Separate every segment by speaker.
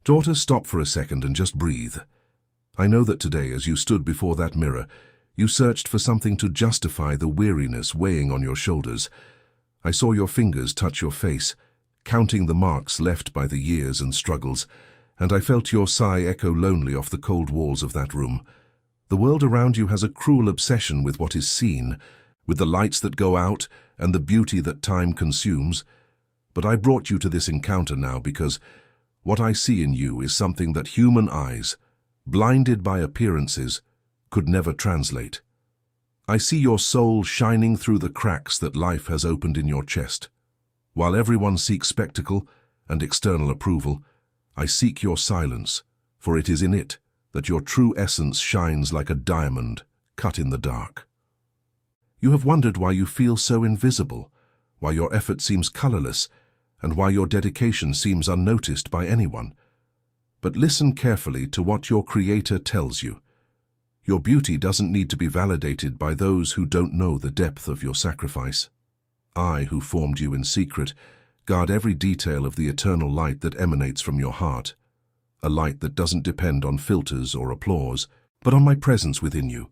Speaker 1: Daughter, stop for a second and just breathe. I know that today, as you stood before that mirror, you searched for something to justify the weariness weighing on your shoulders. I saw your fingers touch your face, counting the marks left by the years and struggles, and I felt your sigh echo lonely off the cold walls of that room. The world around you has a cruel obsession with what is seen, with the lights that go out and the beauty that time consumes. But I brought you to this encounter now because what I see in you is something that human eyes, blinded by appearances, could never translate. I see your soul shining through the cracks that life has opened in your chest. While everyone seeks spectacle and external approval, I seek your silence, for it is in it that your true essence shines like a diamond cut in the dark. You have wondered why you feel so invisible, why your effort seems colorless, and why your dedication seems unnoticed by anyone. But listen carefully to what your Creator tells you. Your beauty doesn't need to be validated by those who don't know the depth of your sacrifice. I, who formed you in secret, guard every detail of the eternal light that emanates from your heart, a light that doesn't depend on filters or applause, but on my presence within you.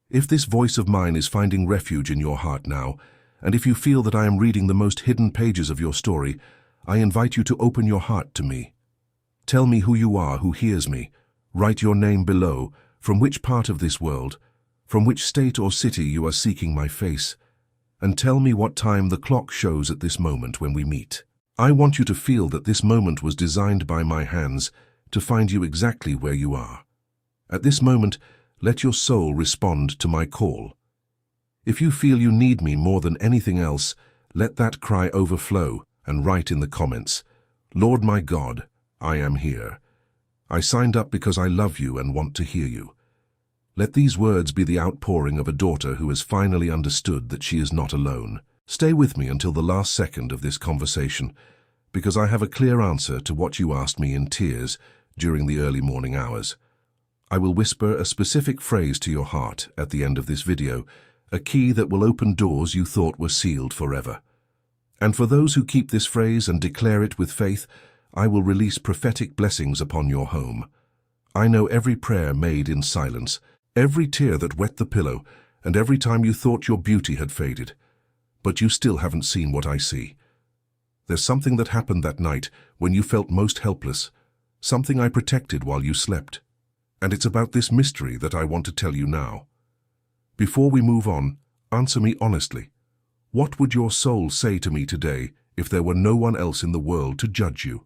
Speaker 1: If this voice of mine is finding refuge in your heart now, and if you feel that I am reading the most hidden pages of your story, I invite you to open your heart to me. Tell me who you are, who hears me. Write your name below, from which part of this world, from which state or city you are seeking my face, and tell me what time the clock shows at this moment when we meet. I want you to feel that this moment was designed by my hands to find you exactly where you are. At this moment, let your soul respond to my call. If you feel you need me more than anything else, let that cry overflow and write in the comments, Lord my God, I am here. I signed up because I love you and want to hear you. Let these words be the outpouring of a daughter who has finally understood that she is not alone. Stay with me until the last second of this conversation, because I have a clear answer to what you asked me in tears during the early morning hours. I will whisper a specific phrase to your heart at the end of this video, a key that will open doors you thought were sealed forever. And for those who keep this phrase and declare it with faith, I will release prophetic blessings upon your home. I know every prayer made in silence, every tear that wet the pillow, and every time you thought your beauty had faded. But you still haven't seen what I see. There's something that happened that night when you felt most helpless, something I protected while you slept. And it's about this mystery that I want to tell you now. Before we move on, answer me honestly. What would your soul say to me today if there were no one else in the world to judge you?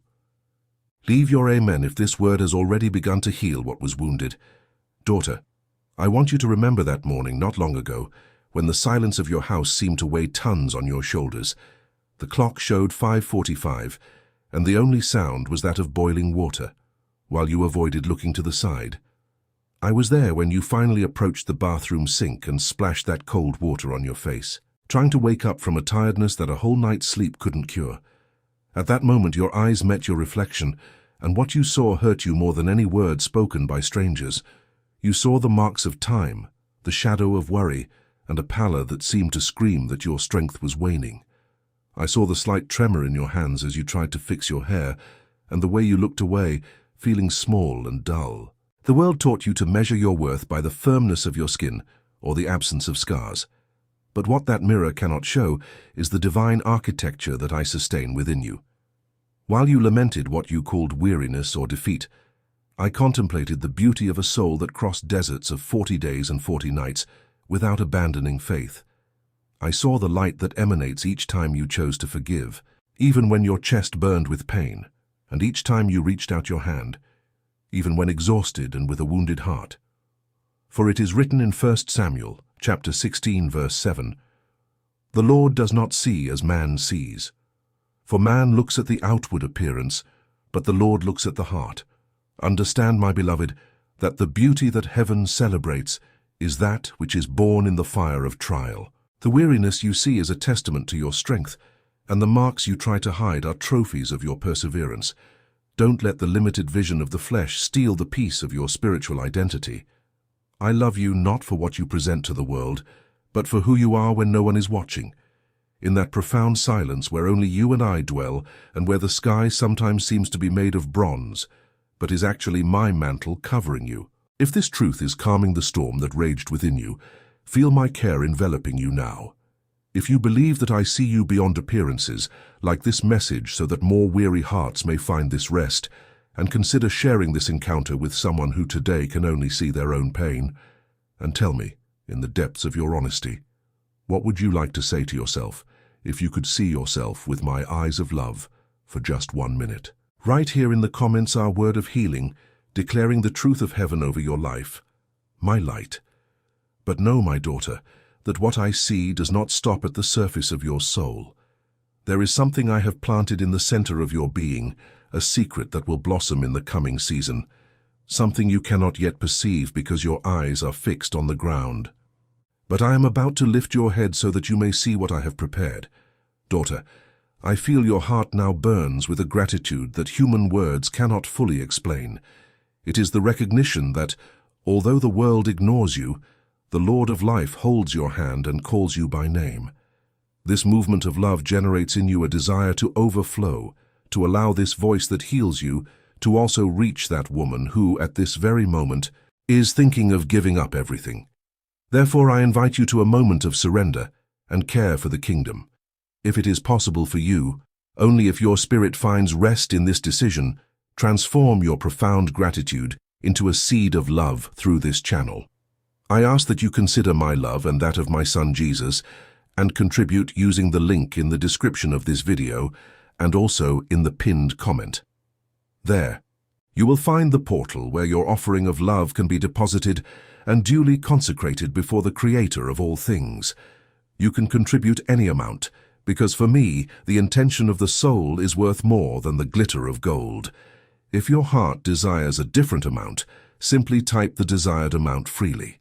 Speaker 1: Leave your amen if this word has already begun to heal what was wounded. Daughter, I want you to remember that morning not long ago when the silence of your house seemed to weigh tons on your shoulders. The clock showed 5:45, and the only sound was that of boiling water, while you avoided looking to the side. I was there when you finally approached the bathroom sink and splashed that cold water on your face, trying to wake up from a tiredness that a whole night's sleep couldn't cure. At that moment, your eyes met your reflection, and what you saw hurt you more than any word spoken by strangers. You saw the marks of time, the shadow of worry, and a pallor that seemed to scream that your strength was waning. I saw the slight tremor in your hands as you tried to fix your hair, and the way you looked away, feeling small and dull. The world taught you to measure your worth by the firmness of your skin or the absence of scars. But what that mirror cannot show is the divine architecture that I sustain within you. While you lamented what you called weariness or defeat, I contemplated the beauty of a soul that crossed deserts of 40 days and 40 nights without abandoning faith. I saw the light that emanates each time you chose to forgive, even when your chest burned with pain, and each time you reached out your hand, even when exhausted and with a wounded heart. For it is written in 1 Samuel, chapter 16, verse 7, "The Lord does not see as man sees. For man looks at the outward appearance, but the Lord looks at the heart. Understand, my beloved, that the beauty that heaven celebrates is that which is born in the fire of trial. The weariness you see is a testament to your strength, and the marks you try to hide are trophies of your perseverance. Don't let the limited vision of the flesh steal the peace of your spiritual identity. I love you not for what you present to the world, but for who you are when no one is watching. In that profound silence where only you and I dwell, and where the sky sometimes seems to be made of bronze, but is actually my mantle covering you. If this truth is calming the storm that raged within you, feel my care enveloping you now. If you believe that I see you beyond appearances, like this message so that more weary hearts may find this rest, and consider sharing this encounter with someone who today can only see their own pain. And tell me, in the depths of your honesty, what would you like to say to yourself if you could see yourself with my eyes of love for just 1 minute? Write here in the comments our word of healing, declaring the truth of heaven over your life. My light. But know, my daughter, that what I see does not stop at the surface of your soul. There is something I have planted in the center of your being, a secret that will blossom in the coming season, something you cannot yet perceive because your eyes are fixed on the ground. But I am about to lift your head so that you may see what I have prepared. Daughter, I feel your heart now burns with a gratitude that human words cannot fully explain. It is the recognition that, although the world ignores you, the Lord of life holds your hand and calls you by name. This movement of love generates in you a desire to overflow, to allow this voice that heals you to also reach that woman who, at this very moment, is thinking of giving up everything. Therefore, I invite you to a moment of surrender and care for the kingdom. If it is possible for you, only if your spirit finds rest in this decision, transform your profound gratitude into a seed of love through this channel. I ask that you consider my love and that of my son Jesus, and contribute using the link in the description of this video and also in the pinned comment. There, you will find the portal where your offering of love can be deposited and duly consecrated before the Creator of all things. You can contribute any amount, because for me, the intention of the soul is worth more than the glitter of gold. If your heart desires a different amount, simply type the desired amount freely.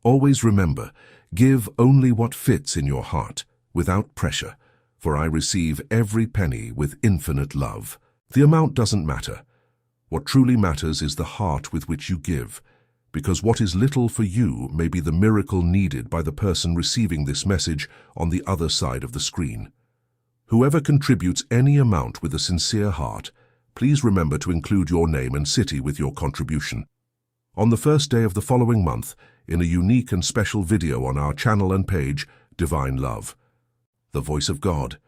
Speaker 1: Always remember, give only what fits in your heart, without pressure, for I receive every penny with infinite love. The amount doesn't matter. What truly matters is the heart with which you give, because what is little for you may be the miracle needed by the person receiving this message on the other side of the screen. Whoever contributes any amount with a sincere heart, please remember to include your name and city with your contribution. On the first day of the following month, in a unique and special video on our channel and page, Divine Love, the Voice of God,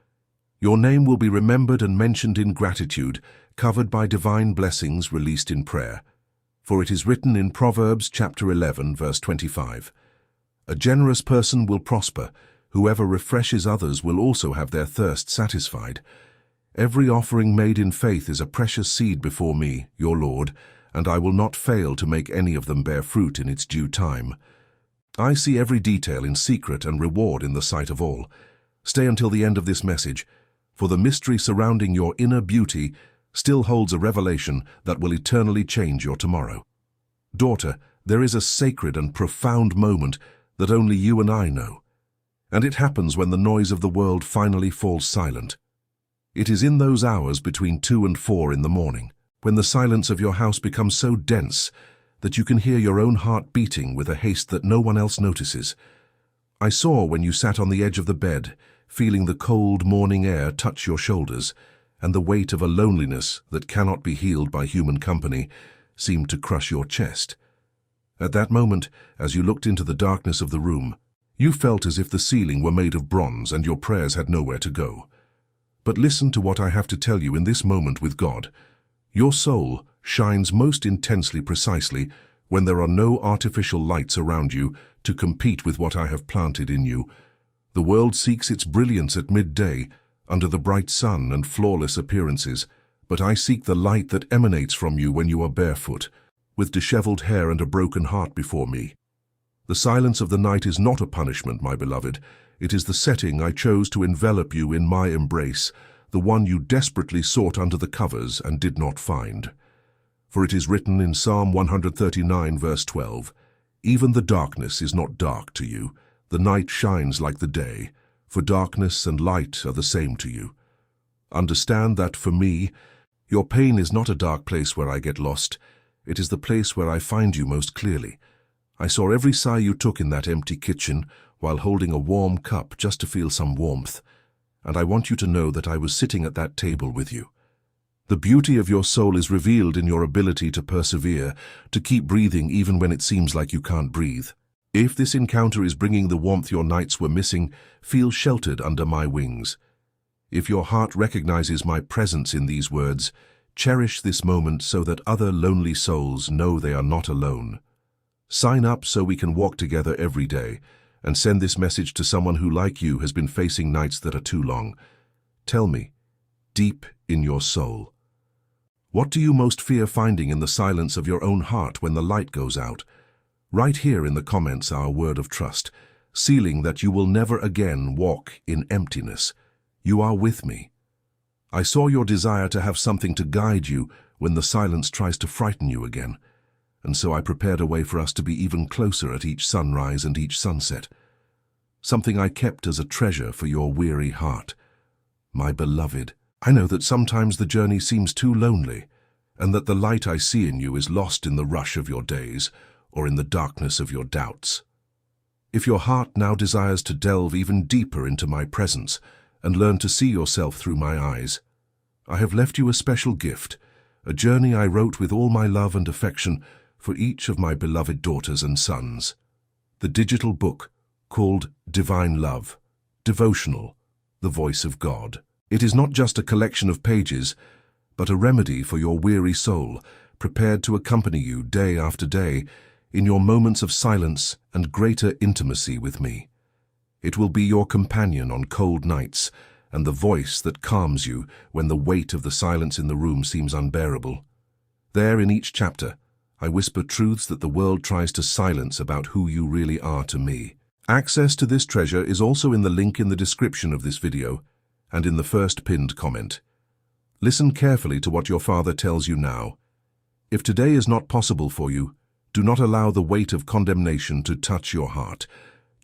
Speaker 1: your name will be remembered and mentioned in gratitude, covered by divine blessings released in prayer. For it is written in Proverbs chapter 11, verse 25, "A generous person will prosper. Whoever refreshes others will also have their thirst satisfied. Every offering made in faith is a precious seed before me, your Lord, and I will not fail to make any of them bear fruit in its due time. I see every detail in secret and reward in the sight of all. Stay until the end of this message, for the mystery surrounding your inner beauty still holds a revelation that will eternally change your tomorrow. Daughter, there is a sacred and profound moment that only you and I know, and it happens when the noise of the world finally falls silent. It is in those hours between 2 and 4 in the morning, when the silence of your house becomes so dense that you can hear your own heart beating with a haste that no one else notices. I saw when you sat on the edge of the bed, feeling the cold morning air touch your shoulders, and the weight of a loneliness that cannot be healed by human company seemed to crush your chest. At that moment, as you looked into the darkness of the room, you felt as if the ceiling were made of bronze and your prayers had nowhere to go. But listen to what I have to tell you in this moment with God. Your soul shines most intensely precisely when there are no artificial lights around you to compete with what I have planted in you. The world seeks its brilliance at midday, under the bright sun and flawless appearances, but I seek the light that emanates from you when you are barefoot, with disheveled hair and a broken heart before me. The silence of the night is not a punishment, my beloved. It is the setting I chose to envelop you in my embrace, the one you desperately sought under the covers and did not find. For it is written in Psalm 139, verse 12, "Even the darkness is not dark to you. The night shines like the day, for darkness and light are the same to you." Understand that for me, your pain is not a dark place where I get lost. It is the place where I find you most clearly. I saw every sigh you took in that empty kitchen while holding a warm cup just to feel some warmth, and I want you to know that I was sitting at that table with you. The beauty of your soul is revealed in your ability to persevere, to keep breathing even when it seems like you can't breathe. If this encounter is bringing the warmth your nights were missing, feel sheltered under my wings. If your heart recognizes my presence in these words, cherish this moment so that other lonely souls know they are not alone. Sign up so we can walk together every day, and send this message to someone who, like you, has been facing nights that are too long. Tell me, deep in your soul, what do you most fear finding in the silence of your own heart when the light goes out? Write here in the comments our word of trust, sealing that you will never again walk in emptiness. You are with me. I saw your desire to have something to guide you when the silence tries to frighten you again, and so I prepared a way for us to be even closer at each sunrise and each sunset. Something I kept as a treasure for your weary heart. My beloved, I know that sometimes the journey seems too lonely, and that the light I see in you is lost in the rush of your days or in the darkness of your doubts. If your heart now desires to delve even deeper into my presence and learn to see yourself through my eyes, I have left you a special gift, a journey I wrote with all my love and affection for each of my beloved daughters and sons. The digital book called Divine Love, Devotional, The Voice of God. It is not just a collection of pages, but a remedy for your weary soul, prepared to accompany you day after day in your moments of silence and greater intimacy with me. It will be your companion on cold nights and the voice that calms you when the weight of the silence in the room seems unbearable. There, in each chapter, I whisper truths that the world tries to silence about who you really are to me. Access to this treasure is also in the link in the description of this video and in the first pinned comment. Listen carefully to what your Father tells you now. If today is not possible for you, do not allow the weight of condemnation to touch your heart.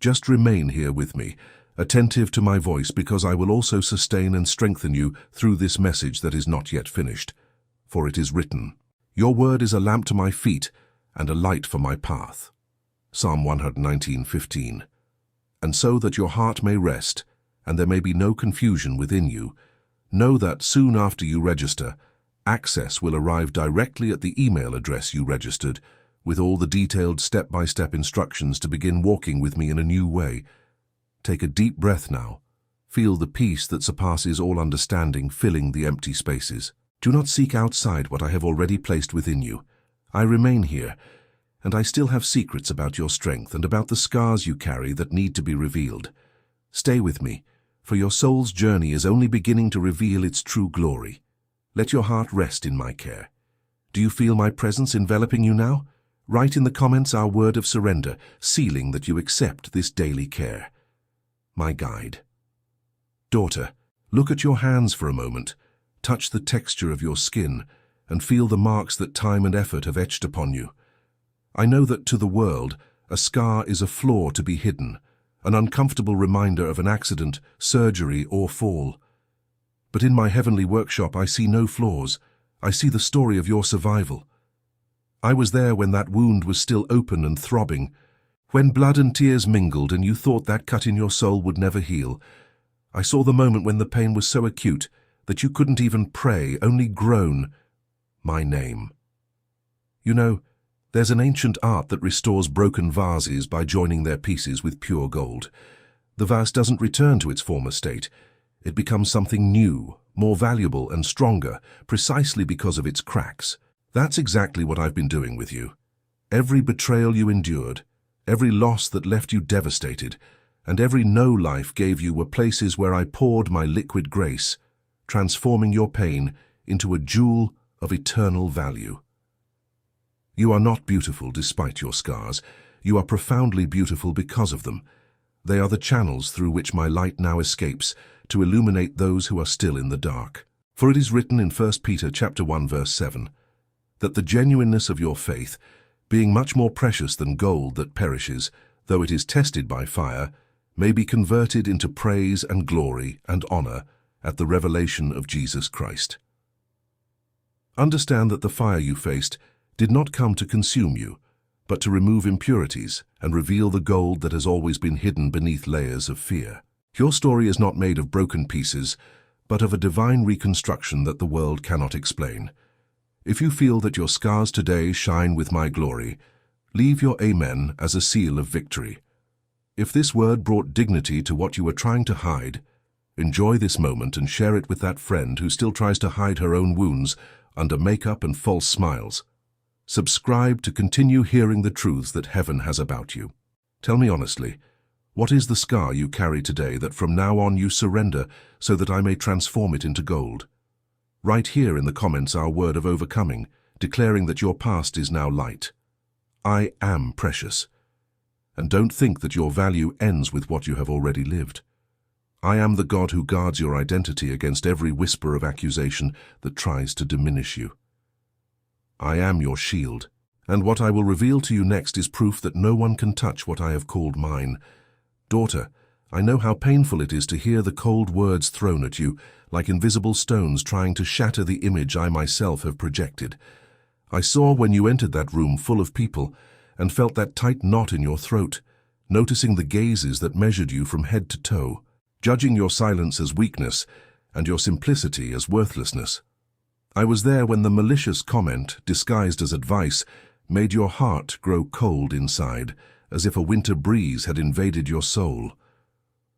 Speaker 1: Just remain here with me, attentive to my voice, because I will also sustain and strengthen you through this message that is not yet finished. For it is written, "Your word is a lamp to my feet and a light for my path." Psalm 119:15. And so that your heart may rest and there may be no confusion within you, know that soon after you register, access will arrive directly at the email address you registered, with all the detailed step-by-step instructions to begin walking with me in a new way. Take a deep breath now. Feel the peace that surpasses all understanding filling the empty spaces. Do not seek outside what I have already placed within you. I remain here, and I still have secrets about your strength and about the scars you carry that need to be revealed. Stay with me, for your soul's journey is only beginning to reveal its true glory. Let your heart rest in my care. Do you feel my presence enveloping you now? Write in the comments our word of surrender, sealing that you accept this daily care. My guide. Daughter, look at your hands for a moment. Touch the texture of your skin and feel the marks that time and effort have etched upon you. I know that to the world, a scar is a flaw to be hidden, an uncomfortable reminder of an accident, surgery, or fall. But in my heavenly workshop, I see no flaws. I see the story of your survival. I was there when that wound was still open and throbbing, when blood and tears mingled and you thought that cut in your soul would never heal. I saw the moment when the pain was so acute that you couldn't even pray, only groan, "My name." You know, there's an ancient art that restores broken vases by joining their pieces with pure gold. The vase doesn't return to its former state. It becomes something new, more valuable and stronger, precisely because of its cracks. That's exactly what I've been doing with you. Every betrayal you endured, every loss that left you devastated, and every no life gave you were places where I poured my liquid grace, transforming your pain into a jewel of eternal value. You are not beautiful despite your scars. You are profoundly beautiful because of them. They are the channels through which my light now escapes to illuminate those who are still in the dark. For it is written in 1 Peter chapter 1 verse 7, that the genuineness of your faith, being much more precious than gold that perishes, though it is tested by fire, may be converted into praise and glory and honor at the revelation of Jesus Christ. Understand that the fire you faced did not come to consume you, but to remove impurities and reveal the gold that has always been hidden beneath layers of fear. Your story is not made of broken pieces, but of a divine reconstruction that the world cannot explain. If you feel that your scars today shine with my glory, leave your amen as a seal of victory. If this word brought dignity to what you were trying to hide, enjoy this moment and share it with that friend who still tries to hide her own wounds under makeup and false smiles. Subscribe to continue hearing the truths that heaven has about you. Tell me honestly, what is the scar you carry today that from now on you surrender so that I may transform it into gold? Write here in the comments our word of overcoming, declaring that your past is now light. I am precious. And don't think that your value ends with what you have already lived. I am the God who guards your identity against every whisper of accusation that tries to diminish you. I am your shield, and what I will reveal to you next is proof that no one can touch what I have called mine. Daughter, I know how painful it is to hear the cold words thrown at you, like invisible stones trying to shatter the image I myself have projected. I saw when you entered that room full of people, and felt that tight knot in your throat, noticing the gazes that measured you from head to toe, judging your silence as weakness and your simplicity as worthlessness. I was there when the malicious comment, disguised as advice, made your heart grow cold inside, as if a winter breeze had invaded your soul.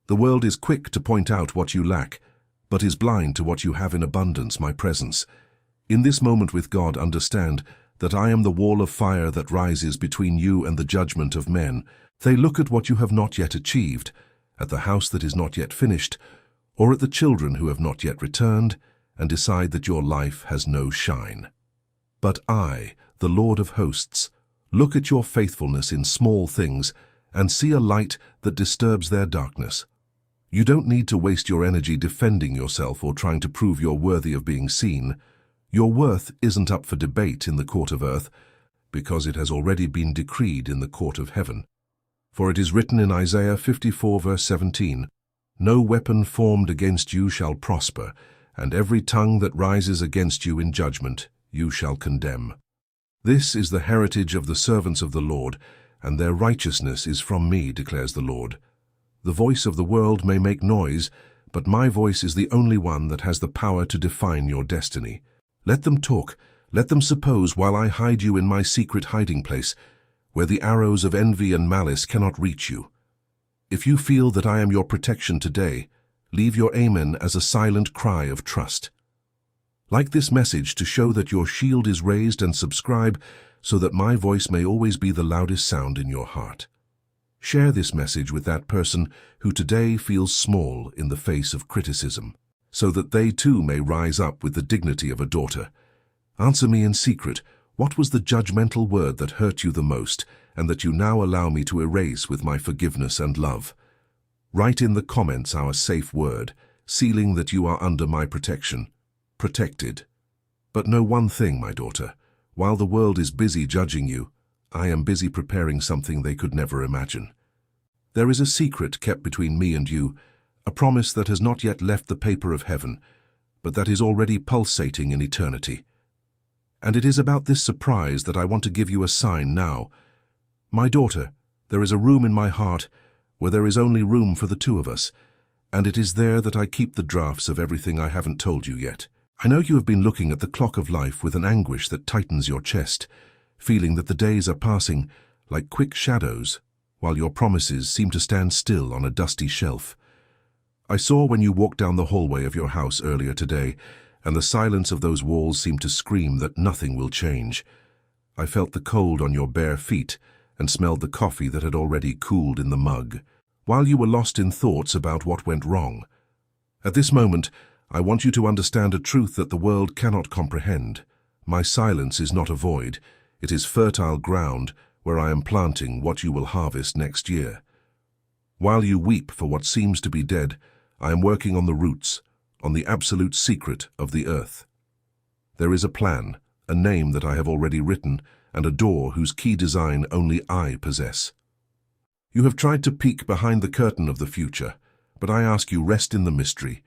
Speaker 1: The world is quick to point out what you lack, but is blind to what you have in abundance, my presence. In this moment with God, understand that I am the wall of fire that rises between you and the judgment of men. They look at what you have not yet achieved, at the house that is not yet finished, or at the children who have not yet returned, and decide that your life has no shine. But I, the Lord of hosts, look at your faithfulness in small things and see a light that disturbs their darkness. You don't need to waste your energy defending yourself or trying to prove you're worthy of being seen. Your worth isn't up for debate in the court of earth, because it has already been decreed in the court of heaven. For it is written in Isaiah 54 verse 17, "No weapon formed against you shall prosper, and every tongue that rises against you in judgment you shall condemn." This is the heritage of the servants of the Lord, and their righteousness is from me, declares the Lord. The voice of the world may make noise, but my voice is the only one that has the power to define your destiny. Let them talk, let them suppose while I hide you in my secret hiding place, where the arrows of envy and malice cannot reach you. If you feel that I am your protection today, leave your amen as a silent cry of trust. Like this message to show that your shield is raised, and subscribe so that my voice may always be the loudest sound in your heart. Share this message with that person who today feels small in the face of criticism, so that they too may rise up with the dignity of a daughter. Answer me in secret, what was the judgmental word that hurt you the most and that you now allow me to erase with my forgiveness and love? Write in the comments our safe word, sealing that you are under my protection, protected. But know one thing, my daughter, while the world is busy judging you, I am busy preparing something they could never imagine. There is a secret kept between me and you, a promise that has not yet left the paper of heaven, but that is already pulsating in eternity. And it is about this surprise that I want to give you a sign now. My daughter, there is a room in my heart where there is only room for the two of us, and it is there that I keep the drafts of everything I haven't told you yet. I know you have been looking at the clock of life with an anguish that tightens your chest, feeling that the days are passing like quick shadows, while your promises seem to stand still on a dusty shelf. I saw when you walked down the hallway of your house earlier today, and the silence of those walls seemed to scream that nothing will change. I felt the cold on your bare feet and smelled the coffee that had already cooled in the mug, while you were lost in thoughts about what went wrong. At this moment, I want you to understand a truth that the world cannot comprehend. My silence is not a void. It is fertile ground where I am planting what you will harvest next year. While you weep for what seems to be dead, I am working on the roots, on the absolute secret of the earth. There is a plan, a name that I have already written, and a door whose key design only I possess. You have tried to peek behind the curtain of the future, but I ask you, rest in the mystery.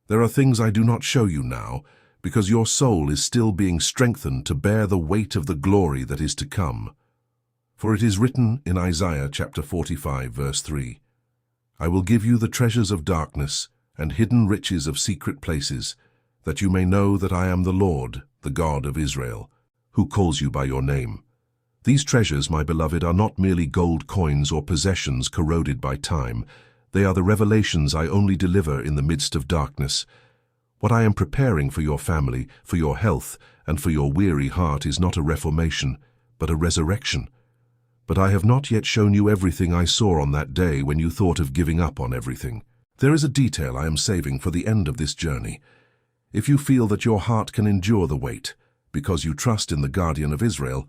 Speaker 1: There are things I do not show you now, because your soul is still being strengthened to bear the weight of the glory that is to come. For it is written in Isaiah chapter 45 verse 3, "I will give you the treasures of darkness and hidden riches of secret places, that you may know that I am the Lord, the God of Israel, who calls you by your name. These treasures, my beloved, are not merely gold coins or possessions corroded by time. They are the revelations I only deliver in the midst of darkness. What I am preparing for your family, for your health, and for your weary heart is not a reformation, but a resurrection. But I have not yet shown you everything I saw on that day when you thought of giving up on everything. There is a detail I am saving for the end of this journey. If you feel that your heart can endure the weight, because you trust in the Guardian of Israel,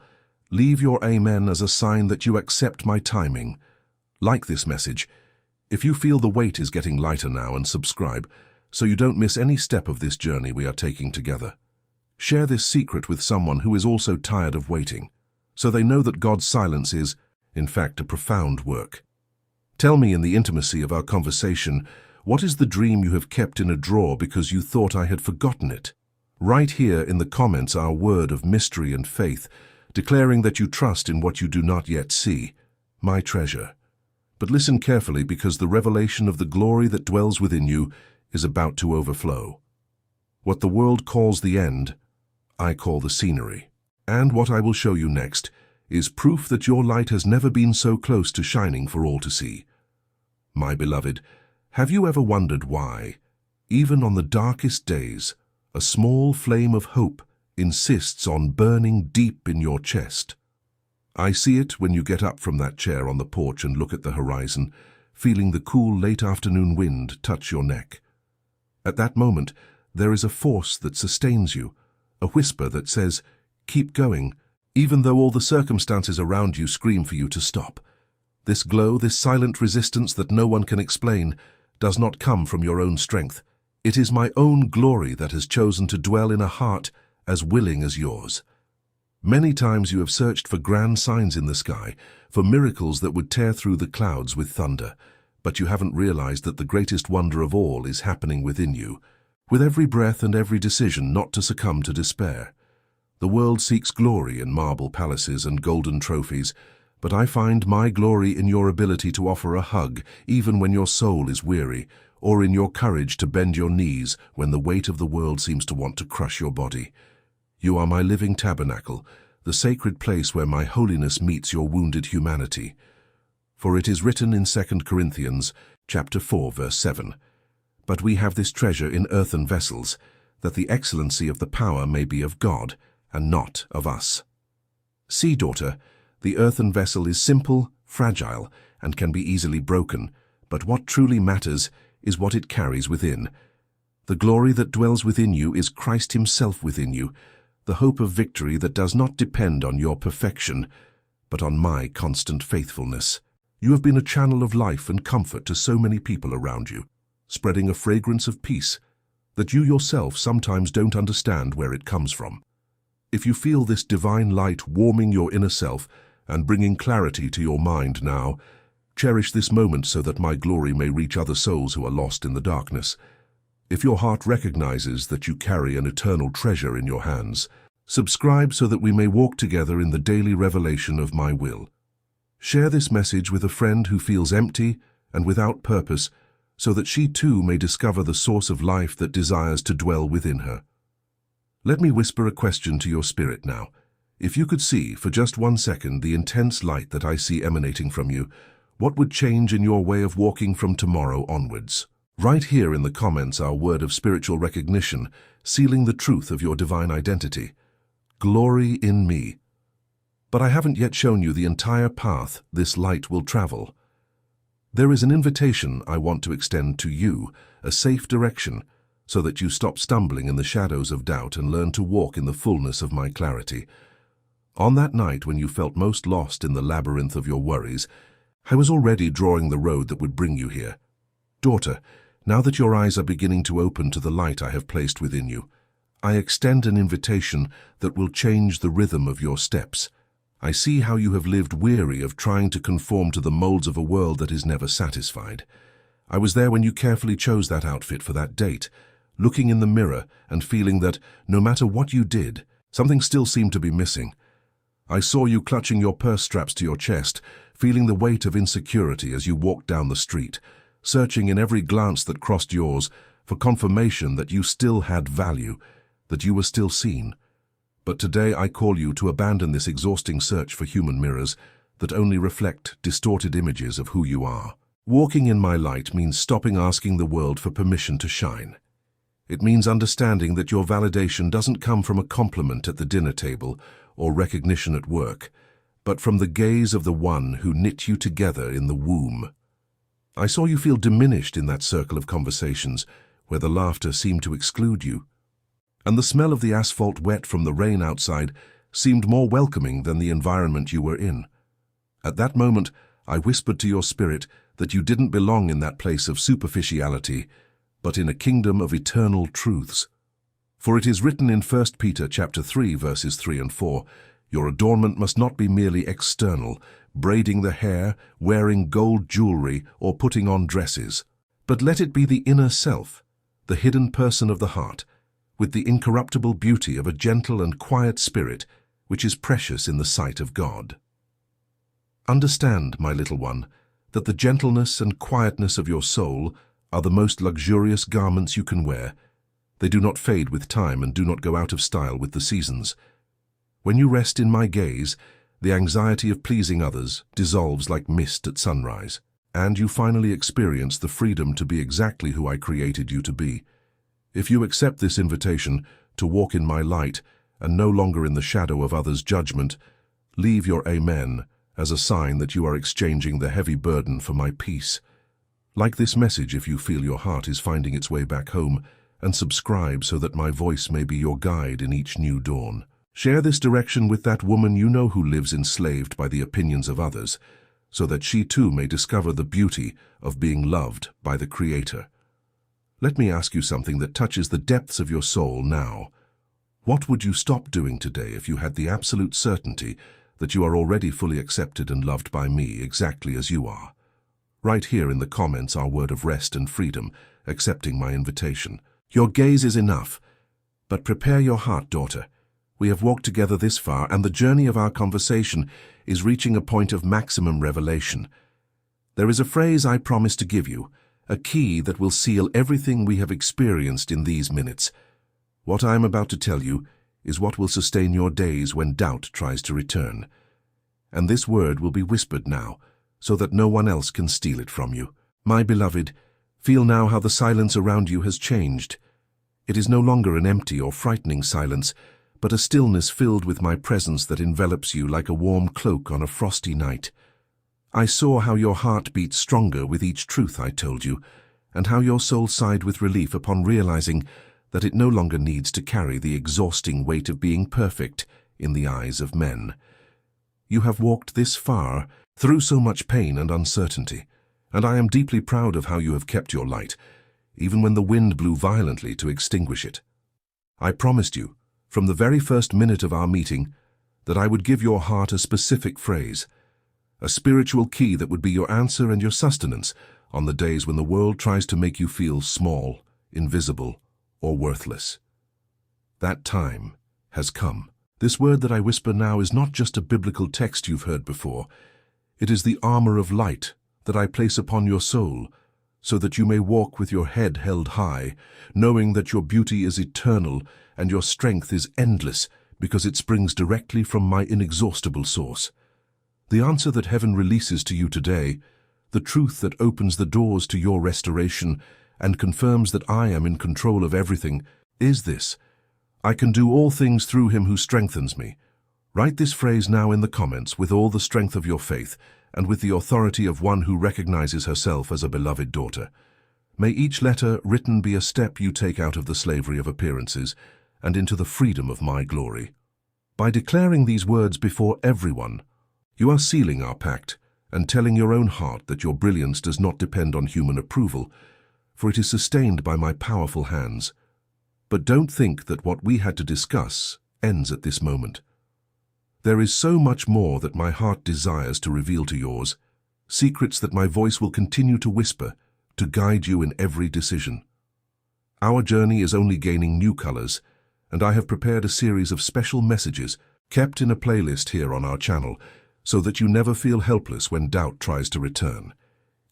Speaker 1: leave your amen as a sign that you accept my timing. Like this message. If you feel the weight is getting lighter now, and subscribe, so you don't miss any step of this journey we are taking together. Share this secret with someone who is also tired of waiting, so they know that God's silence is, in fact, a profound work. Tell me in the intimacy of our conversation, what is the dream you have kept in a drawer because you thought I had forgotten it? Write here in the comments our word of mystery and faith, declaring that you trust in what you do not yet see, my treasure. But listen carefully, because the revelation of the glory that dwells within you is about to overflow. What the world calls the end, I call the scenery. And what I will show you next is proof that your light has never been so close to shining for all to see. My beloved, have you ever wondered why, even on the darkest days, a small flame of hope insists on burning deep in your chest? I see it when you get up from that chair on the porch and look at the horizon, feeling the cool late afternoon wind touch your neck. At that moment, there is a force that sustains you, a whisper that says, keep going, even though all the circumstances around you scream for you to stop. This glow, this silent resistance that no one can explain, does not come from your own strength. It is my own glory that has chosen to dwell in a heart as willing as yours. Many times you have searched for grand signs in the sky, for miracles that would tear through the clouds with thunder, but you haven't realized that the greatest wonder of all is happening within you, with every breath and every decision not to succumb to despair. The world seeks glory in marble palaces and golden trophies, but I find my glory in your ability to offer a hug even when your soul is weary, or in your courage to bend your knees when the weight of the world seems to want to crush your body. You are my living tabernacle, the sacred place where my holiness meets your wounded humanity. For it is written in 2 Corinthians chapter 4, verse 7, "But we have this treasure in earthen vessels, that the excellency of the power may be of God, and not of us." See, daughter, the earthen vessel is simple, fragile, and can be easily broken, but what truly matters is what it carries within. The glory that dwells within you is Christ Himself within you, the hope of victory that does not depend on your perfection, but on my constant faithfulness. You have been a channel of life and comfort to so many people around you, spreading a fragrance of peace that you yourself sometimes don't understand where it comes from. If you feel this divine light warming your inner self and bringing clarity to your mind now, cherish this moment so that my glory may reach other souls who are lost in the darkness. If your heart recognizes that you carry an eternal treasure in your hands, subscribe so that we may walk together in the daily revelation of my will. Share this message with a friend who feels empty and without purpose, so that she too may discover the source of life that desires to dwell within her. Let me whisper a question to your spirit now. If you could see for just 1 second the intense light that I see emanating from you, what would change in your way of walking from tomorrow onwards? Write here in the comments our word of spiritual recognition, sealing the truth of your divine identity. Glory in me. But I haven't yet shown you the entire path this light will travel. There is an invitation I want to extend to you, a safe direction, so that you stop stumbling in the shadows of doubt and learn to walk in the fullness of my clarity. On that night when you felt most lost in the labyrinth of your worries, I was already drawing the road that would bring you here. Daughter, now that your eyes are beginning to open to the light I have placed within you, I extend an invitation that will change the rhythm of your steps. I see how you have lived weary of trying to conform to the molds of a world that is never satisfied. I was there when you carefully chose that outfit for that date, looking in the mirror and feeling that, no matter what you did, something still seemed to be missing. I saw you clutching your purse straps to your chest, feeling the weight of insecurity as you walked down the street, searching in every glance that crossed yours for confirmation that you still had value, that you were still seen. But today I call you to abandon this exhausting search for human mirrors that only reflect distorted images of who you are. Walking in my light means stopping asking the world for permission to shine. It means understanding that your validation doesn't come from a compliment at the dinner table or recognition at work, but from the gaze of the one who knit you together in the womb. I saw you feel diminished in that circle of conversations where the laughter seemed to exclude you, and the smell of the asphalt wet from the rain outside seemed more welcoming than the environment you were in. At that moment, I whispered to your spirit that you didn't belong in that place of superficiality, but in a kingdom of eternal truths. For it is written in 1 Peter chapter 3, verses 3 and 4, "Your adornment must not be merely external, braiding the hair, wearing gold jewelry, or putting on dresses, but let it be the inner self, the hidden person of the heart, with the incorruptible beauty of a gentle and quiet spirit, which is precious in the sight of God." Understand, my little one, that the gentleness and quietness of your soul are the most luxurious garments you can wear. They do not fade with time and do not go out of style with the seasons. When you rest in my gaze, the anxiety of pleasing others dissolves like mist at sunrise, and you finally experience the freedom to be exactly who I created you to be. If you accept this invitation to walk in my light and no longer in the shadow of others' judgment, leave your amen as a sign that you are exchanging the heavy burden for my peace. Like this message if you feel your heart is finding its way back home, and subscribe so that my voice may be your guide in each new dawn. Share this direction with that woman you know who lives enslaved by the opinions of others, so that she too may discover the beauty of being loved by the Creator. Let me ask you something that touches the depths of your soul now. What would you stop doing today if you had the absolute certainty that you are already fully accepted and loved by me exactly as you are? Write here in the comments our word of rest and freedom, accepting my invitation. Your gaze is enough, but prepare your heart, daughter. We have walked together this far, and the journey of our conversation is reaching a point of maximum revelation. There is a phrase I promise to give you, a key that will seal everything we have experienced in these minutes. What I am about to tell you is what will sustain your days when doubt tries to return. And this word will be whispered now, so that no one else can steal it from you. My beloved, feel now how the silence around you has changed. It is no longer an empty or frightening silence, but a stillness filled with my presence that envelops you like a warm cloak on a frosty night. I saw how your heart beat stronger with each truth I told you, and how your soul sighed with relief upon realizing that it no longer needs to carry the exhausting weight of being perfect in the eyes of men. You have walked this far, through so much pain and uncertainty, and I am deeply proud of how you have kept your light, even when the wind blew violently to extinguish it. I promised you, from the very first minute of our meeting, that I would give your heart a specific phrase, a spiritual key that would be your answer and your sustenance on the days when the world tries to make you feel small, invisible, or worthless. That time has come. This word that I whisper now is not just a biblical text you've heard before. It is the armor of light that I place upon your soul, so that you may walk with your head held high, knowing that your beauty is eternal and your strength is endless because it springs directly from my inexhaustible source. The answer that heaven releases to you today, the truth that opens the doors to your restoration and confirms that I am in control of everything, is this: I can do all things through him who strengthens me. Write this phrase now in the comments with all the strength of your faith and with the authority of one who recognizes herself as a beloved daughter. May each letter written be a step you take out of the slavery of appearances and into the freedom of my glory. By declaring these words before everyone, you are sealing our pact and telling your own heart that your brilliance does not depend on human approval, for it is sustained by my powerful hands. But don't think that what we had to discuss ends at this moment. There is so much more that my heart desires to reveal to yours, secrets that my voice will continue to whisper, to guide you in every decision. Our journey is only gaining new colors, and I have prepared a series of special messages kept in a playlist here on our channel, so that you never feel helpless when doubt tries to return.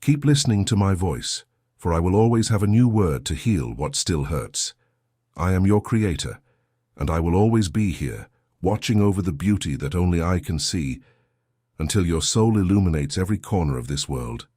Speaker 1: Keep listening to my voice, for I will always have a new word to heal what still hurts. I am your creator, and I will always be here, watching over the beauty that only I can see, until your soul illuminates every corner of this world.